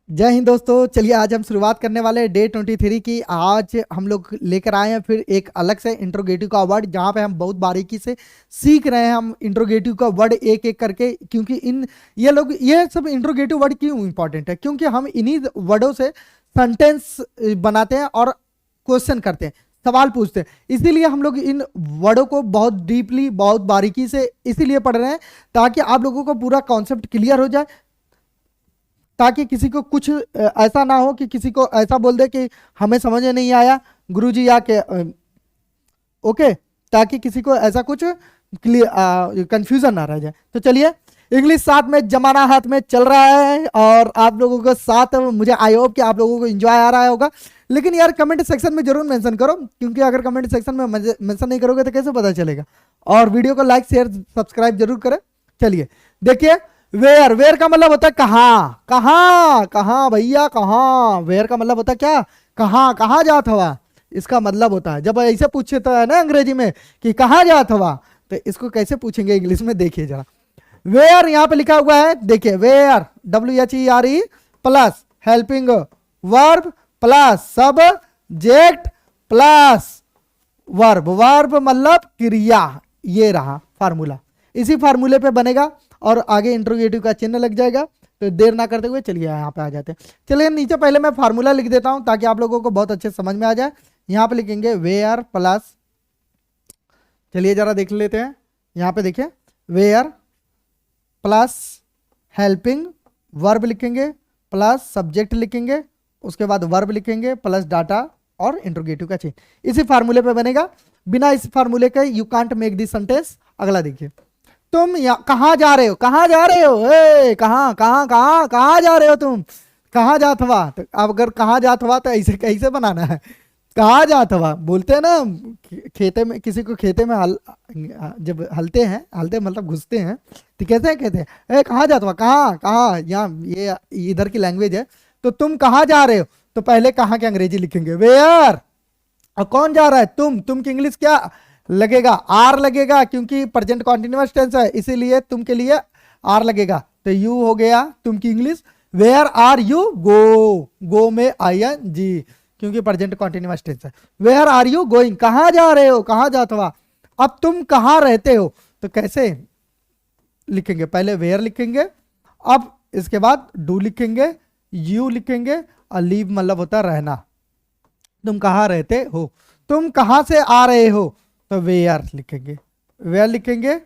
जय हिंद दोस्तों। चलिए आज हम शुरुआत करने वाले हैं डे 23 की। आज हम लोग लेकर आए हैं फिर एक अलग से इंट्रोगेटिव का वर्ड, जहां पे हम बहुत बारीकी से सीख रहे हैं हम इंट्रोगेटिव का वर्ड एक एक करके। क्योंकि इन ये सब इंट्रोगेटिव वर्ड क्यों इंपॉर्टेंट है, क्योंकि हम इन्हीं वर्डों से सेंटेंस बनाते हैं और क्वेश्चन करते हैं, सवाल पूछते हैं। इसीलिए हम लोग इन वर्डों को बहुत डीपली, बहुत बारीकी से इसीलिए पढ़ रहे हैं ताकि आप लोगों को पूरा कॉन्सेप्ट क्लियर हो जाए, ताकि किसी को कुछ ऐसा ना हो कि किसी को ऐसा बोल दे कि हमें समझ में नहीं आया गुरुजी या के ओके, ताकि किसी को ऐसा कुछ कंफ्यूजन ना रह जाए। तो चलिए, इंग्लिश साथ में, जमाना हाथ में चल रहा है और आप लोगों के साथ मुझे आई होप कि आप लोगों को एंजॉय आ रहा होगा। लेकिन यार कमेंट सेक्शन में जरूर मेंशन करो, क्योंकि अगर कमेंट सेक्शन में मेंशन नहीं करोगे तो कैसे पता चलेगा। और वीडियो को लाइक शेयर सब्सक्राइब जरूर करें। चलिए देखिए, वेयर, वेयर का मतलब होता है कहाँ, कहाँ कहाँ भैया, कहाँ। वेयर का मतलब होता है क्या, कहाँ, कहाँ जात हवा। इसका मतलब होता है जब ऐसे पूछे तो है ना अंग्रेजी में कि कहाँ जात हवा, तो इसको कैसे पूछेंगे इंग्लिश में, देखिए जरा। वेयर यहाँ पे लिखा हुआ है, देखिए where, WHERE plus helping verb plus subject plus verb. Verb मतलब क्रिया, ये रहा फार्मूला। इसी फार्मूले पे बनेगा और आगे इंट्रोगेटिव का चिन्ह लग जाएगा। तो देर ना करते हुए चलिए यहाँ पे आ जाते हैं। चलिए नीचे पहले मैं फार्मूला लिख देता हूं ताकि आप लोगों को बहुत अच्छे समझ में आ जाए। यहाँ पे लिखेंगे वेयर प्लस, चलिए जरा देख लेते हैं। यहाँ पे देखिए, वेयर प्लस हेल्पिंग वर्ब लिखेंगे प्लस सब्जेक्ट लिखेंगे, उसके बाद वर्ब लिखेंगे प्लस डाटा और इंट्रोगेटिव का चिन्ह। इसी फार्मूले पे बनेगा। बिना इस फार्मूले के you can't make this sentence. अगला देखिए, तुम कहाँ जा रहे हो, कहाँ जा रहे हो, ए कहाँ कहाँ कहाँ कहाँ जा रहे हो तुम, कहाँ जात हवा। तो अब अगर कहाँ जात हवा तो ऐसे कैसे बनाना है, कहाँ जात हवा बोलते हैं ना। खेते में, किसी को खेते में जब हलते हैं, हलते मतलब घुसते हैं, तो कैसे हैं, कहते हैं ए कहाँ जात हवा, कहाँ कहाँ। यहाँ ये इधर की लैंग्वेज है। तो तुम कहाँ जा रहे हो, तो पहले कहाँ के अंग्रेजी लिखेंगे वेयर। और कौन जा रहा है, तुम की इंग्लिश क्या लगेगा, आर लगेगा, क्योंकि प्रेजेंट कॉन्टिन्यूअस टेंस है, इसीलिए तुम के लिए आर लगेगा। तो यू हो गया तुम की इंग्लिश। वेयर आर यू, गो, गो में ING, क्योंकि प्रेजेंट कॉन्टिन्यूअस टेंस है। वेयर आर यू गोइंग, कहाँ जा रहे हो, कहाँ जाता हुआ। अब तुम कहाँ रहते हो, तो कैसे लिखेंगे, पहले वेयर लिखेंगे, अब इसके बाद डू लिखेंगे, यू लिखेंगे, और लीव मतलब होता है रहना। तुम कहाँ रहते हो, तुम कहाँ से आ रहे हो, तो वेयर लिखेंगे, वेयर लिखेंगे,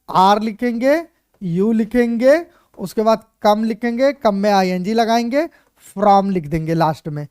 आर लिखेंगे, यू लिखेंगे, उसके बाद कम लिखेंगे, कम में ING लगाएंगे, फ्रॉम लिख देंगे लास्ट में।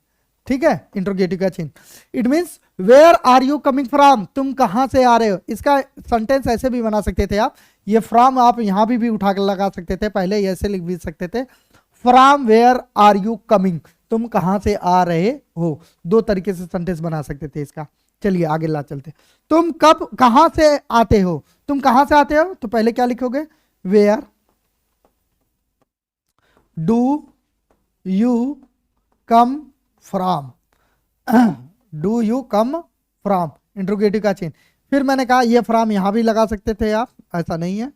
ठीक है, इंट्रोगेटिव का चिन्ह। It means where are you coming from, तुम कहाँ से आ रहे हो। इसका सेंटेंस ऐसे भी बना सकते थे आप, ये फ्रॉम आप यहाँ भी उठा कर लगा सकते थे, पहले ऐसे लिख भी सकते थे, from where are you coming, तुम कहाँ से आ रहे हो। दो तरीके से सेंटेंस बना सकते थे इसका। चलिए आगे ला चलते। तुम कब कहां से आते हो, तुम कहां से आते हो, तो पहले क्या लिखोगे, where do you come from, do you come from, interrogative का चिन्ह। फिर मैंने कहा ये फ्रॉम यहां भी लगा सकते थे आप, ऐसा नहीं है।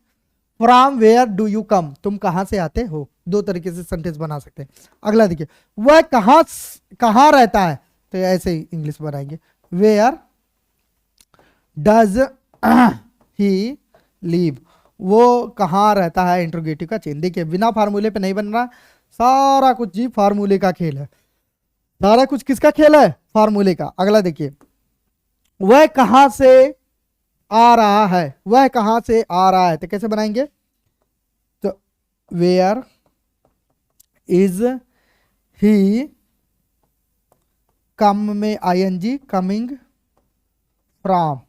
From where do you come, तुम कहां से आते हो, दो तरीके से सेंटेंस बना सकते हैं। अगला देखिए, वह कहां रहता है, तो ऐसे ही इंग्लिश बनाएंगे, वेयर डज ही लीव, वो कहाँ रहता है, इंट्रोगेटिव का चिन्ह। देखिए बिना फार्मूले पे नहीं बन रहा, सारा कुछ जी फार्मूले का खेल है, सारा कुछ किसका खेल है, फार्मूले का। अगला देखिए, वह कहां से आ रहा है, वह कहां से आ रहा है, तो कैसे बनाएंगे, तो वेयर इज ही, कम में ING, कमिंग फ्रॉम,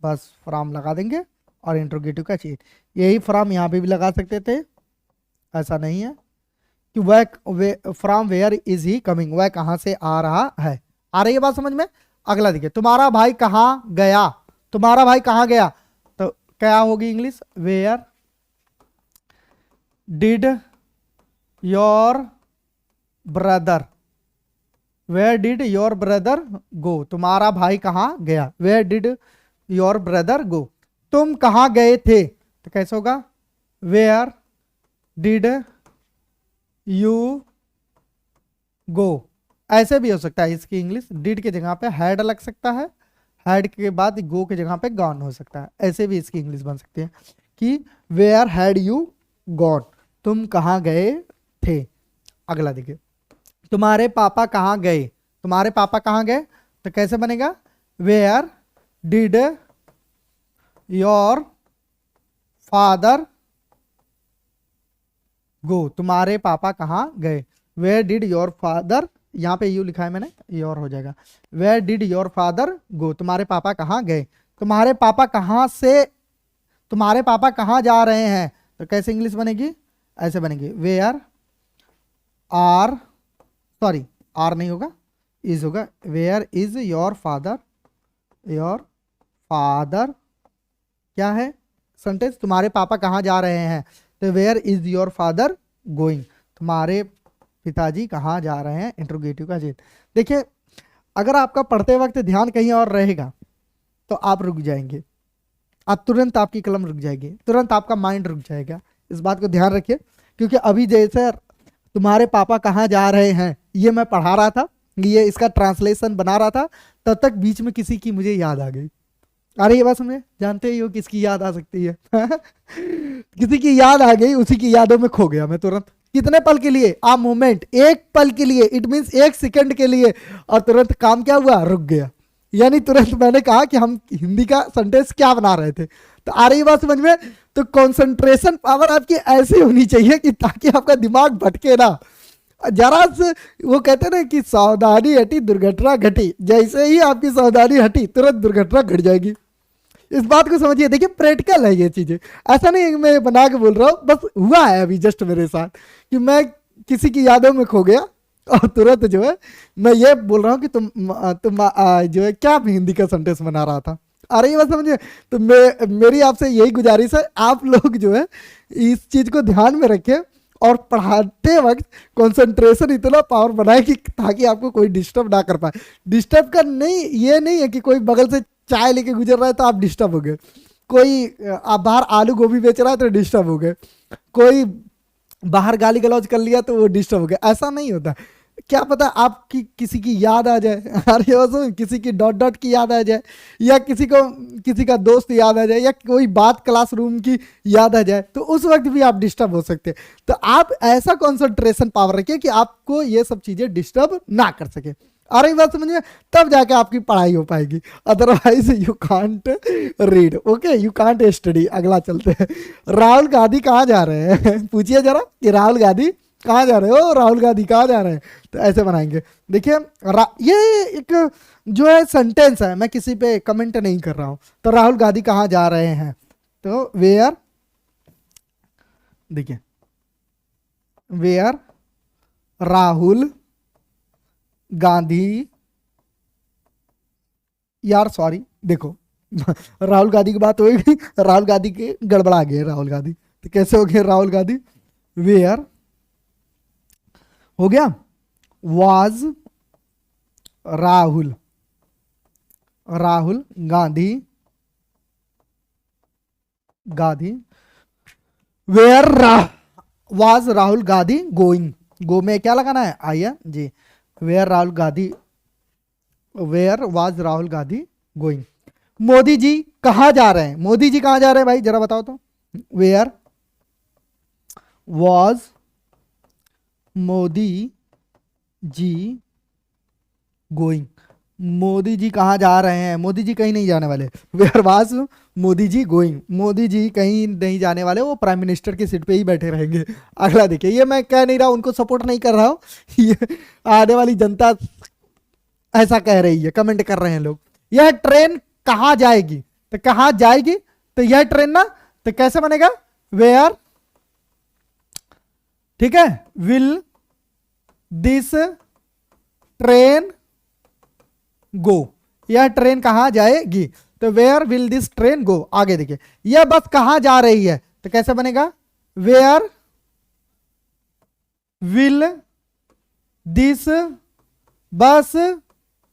बस फ्रॉम लगा देंगे और इंट्रोगेटिव का चिन्ह। यही फ्रॉम यहाँ पे भी लगा सकते थे, ऐसा नहीं है कि वह from where is he coming, वह कहां से आ रहा है। आ रही है बात समझ में। अगला देखिए, तुम्हारा भाई कहाँ गया, तुम्हारा भाई कहाँ गया, तो क्या होगी English, where did your brother, where did your brother go, तुम्हारा भाई कहाँ गया, where did your brother go. तुम कहाँ गए थे, तो कैसे होगा, वेयर डिड यू गो। ऐसे भी हो सकता है इसकी इंग्लिश, डिड के जगह पे हैड लग सकता है, हैड के बाद गो के जगह पे गॉन हो सकता है। ऐसे भी इसकी इंग्लिश बन सकती है कि वेयर हैड यू गॉन, तुम कहाँ गए थे। अगला देखिए, तुम्हारे पापा कहाँ गए, तुम्हारे पापा कहाँ गए, तो कैसे बनेगा, where did your father go, तुम्हारे पापा कहाँ गए। वेयर डिड योर फादर, यहाँ पे यू लिखा है मैंने, योर हो जाएगा, where did your father go, तुम्हारे पापा कहाँ गए। तुम्हारे पापा कहाँ से, तुम्हारे पापा कहाँ जा रहे हैं, तो कैसे इंग्लिश बनेगी, ऐसे बनेगी, वेयर आर, सॉरी आर नहीं होगा, इज होगा, where is your father, your father क्या है सेंटेंस, तुम्हारे पापा कहाँ जा रहे हैं, तो where is your father going, तुम्हारे पिताजी कहाँ जा रहे हैं, इंट्रोगेटिव का जेल। देखिए अगर आपका पढ़ते वक्त ध्यान कहीं और रहेगा तो आप रुक जाएंगे, आप तुरंत, आपकी कलम रुक जाएगी, तुरंत आपका माइंड रुक जाएगा। इस बात को ध्यान रखिए, क्योंकि अभी जैसे तुम्हारे पापा कहाँ जा रहे हैं ये मैं पढ़ा रहा था, ये इसका ट्रांसलेशन बना रहा था, तब तक बीच में किसी की मुझे याद आ गई। अरे ये बात समझे, जानते ही हो किसकी याद आ सकती है किसी की याद आ गई, उसी की यादों में खो गया मैं तुरंत, कितने पल के लिए, आ मोमेंट, एक पल के लिए, इट मींस एक सेकंड के लिए, और तुरंत काम क्या हुआ, रुक गया। यानी तुरंत मैंने कहा कि हम हिंदी का सेंटेंस क्या बना रहे थे। तो आ रही बात समझ में, तो कंसंट्रेशन पावर आपकी ऐसी होनी चाहिए कि ताकि आपका दिमाग भटके ना, जरा से, वो कहते ना कि सावधानी हटी दुर्घटना घटी, जैसे ही आपकी सावधानी हटी तुरंत दुर्घटना घट जाएगी। इस बात को समझिए, देखिए प्रैक्टिकल है ये चीजें, ऐसा नहीं है कि मैं बना के बोल रहा हूँ, बस हुआ है अभी जस्ट मेरे साथ कि मैं किसी की यादों में खो गया और तुरंत जो है मैं ये बोल रहा हूँ कि तुम जो है क्या हिंदी का सेंटेंस बना रहा था। अरे ये बात समझिए, तो मेरी आपसे यही गुजारिश है, आप लोग जो है इस चीज को ध्यान में रखें और पढ़ाते वक्त कंसंट्रेशन इतना पावर बनाए कि ताकि आपको कोई डिस्टर्ब ना कर पाए। डिस्टर्ब का नहीं, ये नहीं है कि कोई बगल से चाय लेके गुजर रहा है तो आप डिस्टर्ब हो गए, कोई आप बाहर आलू गोभी बेच रहा है तो डिस्टर्ब हो गए, कोई बाहर गाली गलौज कर लिया तो वो डिस्टर्ब हो गया, ऐसा नहीं होता। क्या पता आपकी किसी की याद आ जाए, अरे वो किसी की डॉट डॉट की याद आ जाए, या किसी को किसी का दोस्त याद आ जाए, या कोई बात क्लासरूम की याद आ जाए, तो उस वक्त भी आप डिस्टर्ब हो सकते हैं। तो आप ऐसा कंसंट्रेशन पावर रखिए कि आपको ये सब चीजें डिस्टर्ब ना कर सके। आ रही बात समझ में, तब जाके आपकी पढ़ाई हो पाएगी, otherwise you can't read, okay, you can't study. अगला चलते हैं, राहुल गांधी कहाँ जा रहे हैं पूछिए जरा कि राहुल गांधी कहाँ जा रहे हो, राहुल गांधी कहाँ जा रहे हैं, तो ऐसे बनाएंगे। देखिए ये एक जो है सेंटेंस है, मैं किसी पे कमेंट नहीं कर रहा हूं। तो राहुल गांधी कहाँ जा रहे हैं, तो वेयर, देखिए वेयर राहुल गांधी, यार सॉरी देखो राहुल गांधी की बात होगी, राहुल गांधी के गड़बड़ा गए राहुल गांधी, तो कैसे हो गए राहुल गांधी, वेयर हो गया, was Rahul, Rahul Gandhi, Gandhi, where was Rahul Gandhi going, go में क्या लगाना है, आइए जी, where Rahul Gandhi, where was Rahul Gandhi going. Modi ji कहाँ जा रहे हैं, मोदी जी कहाँ जा रहे हैं भाई जरा बताओ तो, where was Modi ji going, Modi ji कहाँ जा रहे हैं, मोदी जी कहीं नहीं जाने वाले, where was Modi ji going, Modi ji कहीं नहीं जाने वाले, वो प्राइम मिनिस्टर की सीट पे ही बैठे रहेंगे। अगला देखिए, ये मैं कह नहीं रहा उनको सपोर्ट नहीं कर रहा हूँ ये आने वाली जनता ऐसा कह रही है, कमेंट कर रहे हैं लोग। यह ट्रेन कहाँ जाएगी, तो कहाँ जाएगी, तो यह ट्रेन ना, तो कैसे बनेगा, वेयर, ठीक है, विल दिस ट्रेन गो, यह ट्रेन कहां जाएगी, तो where will this train go. आगे देखिए, यह बस कहां जा रही है, तो कैसे बनेगा, वेयर विल दिस बस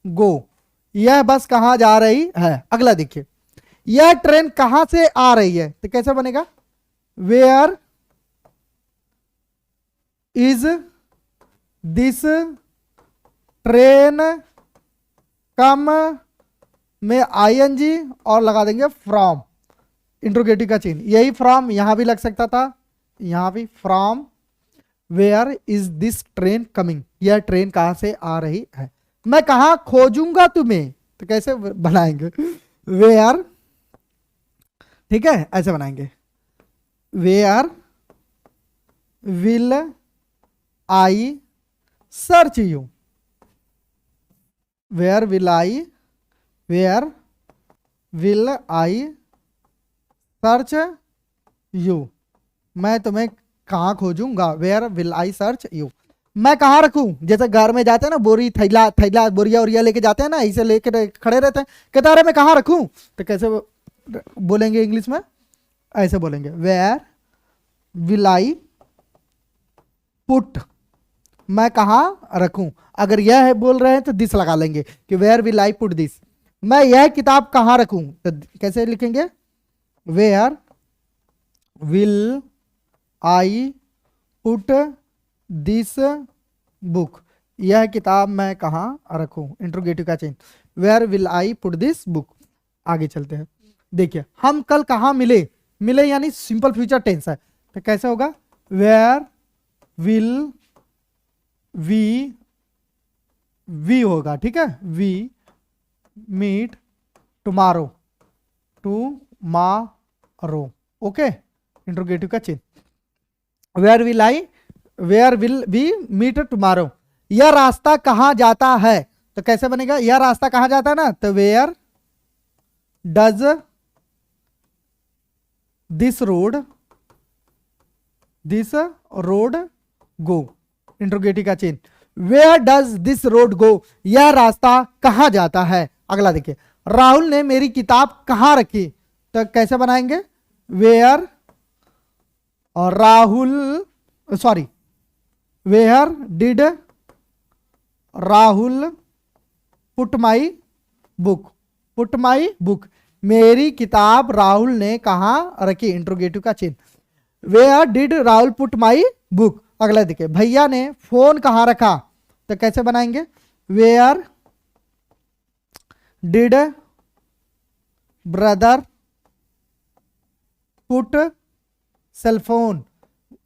गो, यह बस कहां जा रही है। अगला देखिए, यह ट्रेन कहां से आ रही है, तो कैसे बनेगा, where is this train come में आईएनजी और लगा देंगे फ्रॉम, इंट्रोगेटिव का चिन्ह। यही फ्रॉम यहां भी लग सकता था, यहां भी from where is this train coming, यह ट्रेन कहां से आ रही है। मैं कहां खोजूंगा तुम्हें, तो कैसे बनाएंगे, वेयर, ठीक है ऐसे बनाएंगे, where will I search you, where will I search you, मैं तुम्हें कहां खोजूंगा, where will I search you. मैं कहां रखूं, जैसे घर में जाते हैं ना, बोरी थैला थैला बोरिया उरिया लेके जाते हैं ना, ऐसे लेके खड़े रहते हैं, कहते अरे मैं कहां रखूं, तो कैसे बोलेंगे इंग्लिश में, ऐसे बोलेंगे, वेयर विल आई पुट, मैं कहां रखूं। अगर यह है बोल रहे हैं तो दिस लगा लेंगे कि where will I put this, मैं यह किताब कहां रखूं, तो कैसे लिखेंगे, where will I put this book, यह किताब मैं कहां रखूं, इंट्रोगेटिव का चिन्ह, where will I put this book. आगे चलते हैं, देखिए हम कल कहां मिले, मिले यानी सिंपल फ्यूचर टेंस है, तो कैसे होगा, वेयर विल वी होगा, ठीक है, we meet tomorrow, tomorrow, okay, interrogative का चिन्ह, where will we meet tomorrow. यह रास्ता कहां जाता है, तो कैसे बनेगा, यह रास्ता कहां जाता है ना, तो where does this road go, interrogative का चिन्ह, where does this road go, यह रास्ता कहां जाता है। अगला देखिए, राहुल ने मेरी किताब कहां रखी, तो कैसे बनाएंगे, वेयर और Rahul, sorry, where did Rahul put my book, मेरी किताब राहुल ने कहां रखी, इंट्रोगेटिव का चिन्ह, where did Rahul put my book. अगला देखिए, भैया ने फोन कहां रखा, तो कैसे बनाएंगे, where did brother put cellphone,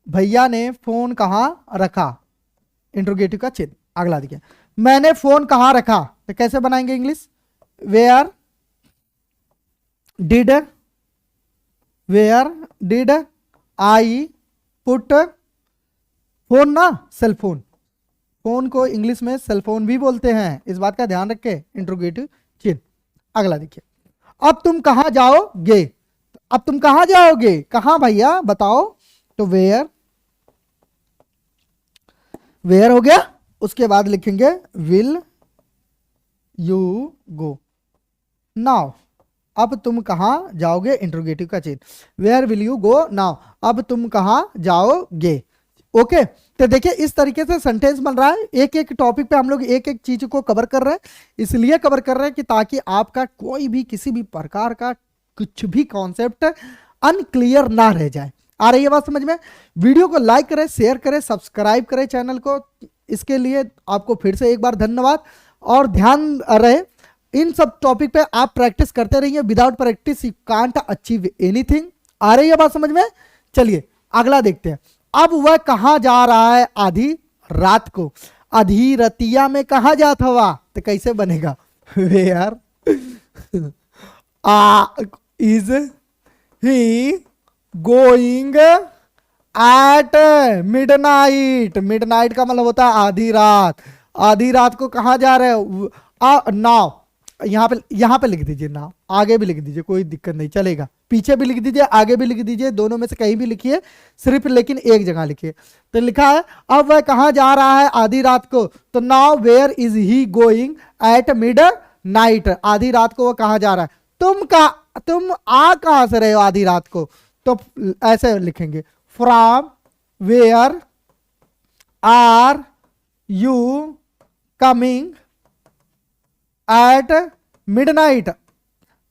भैया ने फोन कहां रखा, इंट्रोगेटिव का चिन्ह। अगला देखिए, मैंने फोन कहां रखा, तो कैसे बनाएंगे English, where did I put, phone ना सेलफोन, फोन को इंग्लिश में सेलफोन भी बोलते हैं, इस बात का ध्यान रखें, इंट्रोगेटिव चिन्ह। अगला देखिए, अब तुम कहां जाओगे, अब तुम कहां जाओगे, कहां भैया बताओ, तो वेयर हो गया, उसके बाद लिखेंगे विल यू गो, नाउ, अब तुम कहां जाओगे, इंट्रोगेटिव का चिन्ह, where will you go now, अब तुम कहां जाओगे, ओके। तो देखिए इस तरीके से सेंटेंस बन रहा है, एक एक टॉपिक पे हम लोग एक एक चीज को कवर कर रहे हैं, इसलिए कवर कर रहे हैं कि ताकि आपका कोई भी किसी भी प्रकार का कुछ भी कॉन्सेप्ट अनक्लियर ना रह जाए। आ रही है बात समझ में, वीडियो को लाइक करें, शेयर करें, सब्सक्राइब करें चैनल को, इसके लिए आपको फिर से एक बार धन्यवाद। और ध्यान रहे इन सब टॉपिक पे आप प्रैक्टिस करते रहिए, without practice you can't achieve anything. आ रही है बात समझ में, चलिए अगला देखते हैं। अब वह कहां जा रहा है आधी रात को, आधी रतिया में कहां जात हवा, तो कैसे बनेगा, where is he going at midnight, midnight का मतलब होता है आधी रात, आधी रात को कहां जा रहे हो, नाउ, यहां पे लिख दीजिए नाउ, आगे भी लिख दीजिए, कोई दिक्कत नहीं चलेगा, पीछे भी लिख दीजिए, आगे भी लिख दीजिए, दोनों में से कहीं भी लिखिए, सिर्फ लेकिन एक जगह लिखिए। तो लिखा है अब वह कहां जा रहा है आधी रात को, तो now where is he going at midnight, आधी रात को वो कहां जा रहा है। तुम आ कहां से रहे हो आधी रात को, तो ऐसे लिखेंगे, from where are you coming at midnight,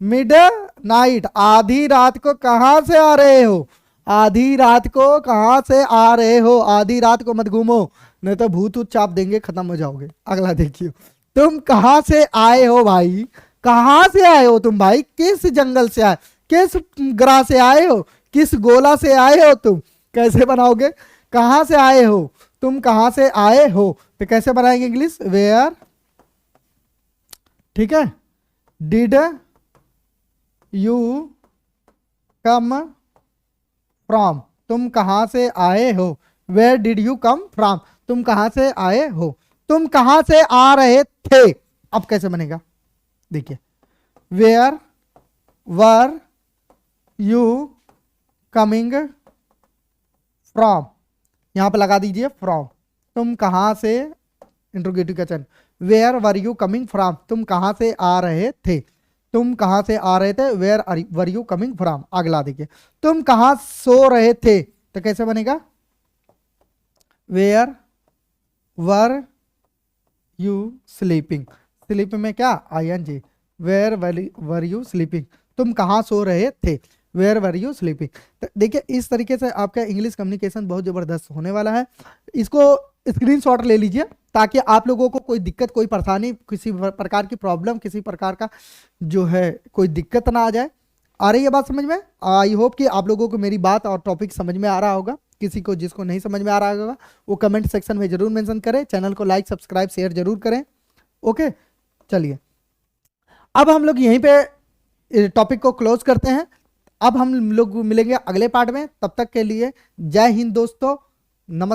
midnight, आधी रात को कहां से आ रहे हो, आधी रात को कहां से आ रहे हो, आधी रात को मत घूमो, नहीं तो भूत ऊत चाप देंगे, खत्म हो जाओगे। अगला देखिए, तुम कहाँ से आए हो भाई, कहाँ से आए हो तुम भाई, किस जंगल से आए, किस ग्रह से आए हो, किस गोला से आए हो तुम, कैसे बनाओगे, कहाँ से आए हो, तुम कहाँ से आए हो, तो कैसे बनाएंगे इंग्लिश, वेयर, ठीक है, डिड यू कम फ्रॉम, तुम कहाँ से आए हो, where did you come from, तुम कहाँ से आए हो, तुम कहाँ से आ रहे थे। अब कैसे बनेगा, देखिए, where were you coming from, यहां पे लगा दीजिए फ्रॉम, तुम कहां से, इंट्रोगेटिव का चिन्ह, where were you coming from, तुम कहां से आ रहे थे, तुम कहां से आ रहे थे, where were you coming from. अगला देखिए, तुम कहां सो रहे थे, तो कैसे बनेगा, where were you sleeping, sleep में क्या ING, where were you sleeping, तुम कहां सो रहे थे, वेयर वर यू स्लीपिंग। तो देखिए इस तरीके से आपका इंग्लिश कम्युनिकेशन बहुत जबरदस्त होने वाला है। इसको स्क्रीनशॉट ले लीजिए ताकि आप लोगों को कोई दिक्कत, कोई परेशानी, किसी प्रकार की प्रॉब्लम, किसी प्रकार का जो है कोई दिक्कत ना आ जाए। आ रही है बात समझ में? आई होप कि आप लोगों को मेरी बात और टॉपिक समझ में आ रहा होगा। किसी को जिसको नहीं समझ में आ रहा होगा वो कमेंट सेक्शन में जरूर मेंशन करें, चैनल को लाइक सब्सक्राइब शेयर जरूर करें। ओके, चलिए अब हम लोग यहीं पे टॉपिक को क्लोज करते हैं। अब हम लोग मिलेंगे अगले पार्ट में, तब तक के लिए जय हिंद दोस्तों, नमस्कार।